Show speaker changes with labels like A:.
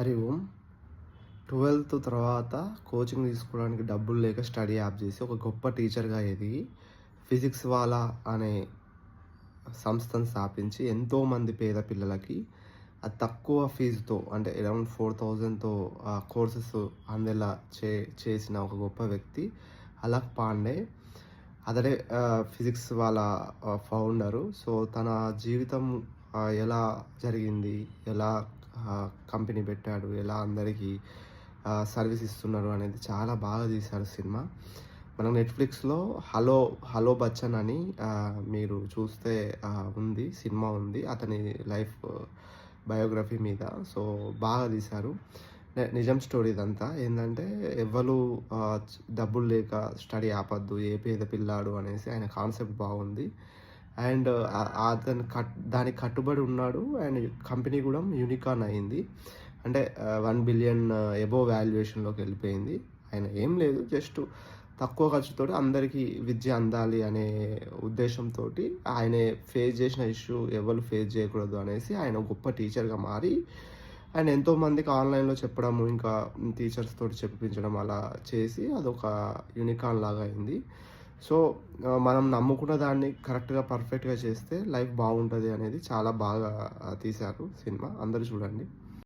A: హరి ఓం. 12th తర్వాత coaching తీసుకోవడానికి డబ్బులు లేక స్టడీ ఆప్ చేసి ఒక గొప్ప టీచర్‌గా ఎదిగి ఫిజిక్స్ వాలా అనే సంస్థను స్థాపించి ఎంతోమంది పేద పిల్లలకి తక్కువ ఫీజుతో అంటే అరౌండ్ 4,000తో కోర్సెస్ అందేలా చేసిన ఒక గొప్ప వ్యక్తి అలక్ పాండే. అతడే ఫిజిక్స్ వాళ్ళ ఫౌండరు. సో తన జీవితం ఎలా జరిగింది, ఎలా కంపెనీ పెట్టాడు, ఎలా అందరికీ సర్వీస్ ఇస్తున్నారు అనేది చాలా బాగా తీశారు సినిమా. మనకు నెట్‌ఫ్లిక్స్‌లో 'హలో హలో బచ్చన్' అని మీరు చూస్తే ఉంది, సినిమా ఉంది అతని లైఫ్ బయోగ్రఫీ మీద. సో బాగా తీశారు. నిజం స్టోరీ ఇదంతా. ఏందంటే ఎవ్వలు డబ్బులు లేక స్టడీ ఆపొద్దు, ఏ పేద పిల్లాడు అనేసి ఆయన కాన్సెప్ట్ బాగుంది. అండ్ అతను దానికి కట్టుబడి ఉన్నాడు. అండ్ కంపెనీ కూడా యూనికార్న్ అయింది. అంటే 1 బిలియన్ అబోవ్ వాల్యుయేషన్‌లోకి వెళ్ళిపోయింది. ఆయన ఏం లేదు, జస్ట్ తక్కువ ఖర్చుతోటి అందరికీ విద్య అందాలి అనే ఉద్దేశంతోటి ఆయనే ఫేస్ చేసిన ఇష్యూ ఎవ్వరు ఫేస్ చేయకూడదు అనేసి ఆయన గొప్ప టీచర్‌గా మారి ఆయన ఎంతోమందికి ఆన్‌లైన్‌లో చెప్పడము, ఇంకా టీచర్స్ తోటి చెప్పించడం అలా చేసి అదొక యూనికార్న్ లాగా అయింది. సో మనం నమ్ముకున్న దాన్ని కరెక్ట్‌గా, పర్ఫెక్ట్‌గా చేస్తే లైఫ్ బాగుంటది అనేది చాలా బాగా తీశారు సినిమా. అందరూ చూడండి.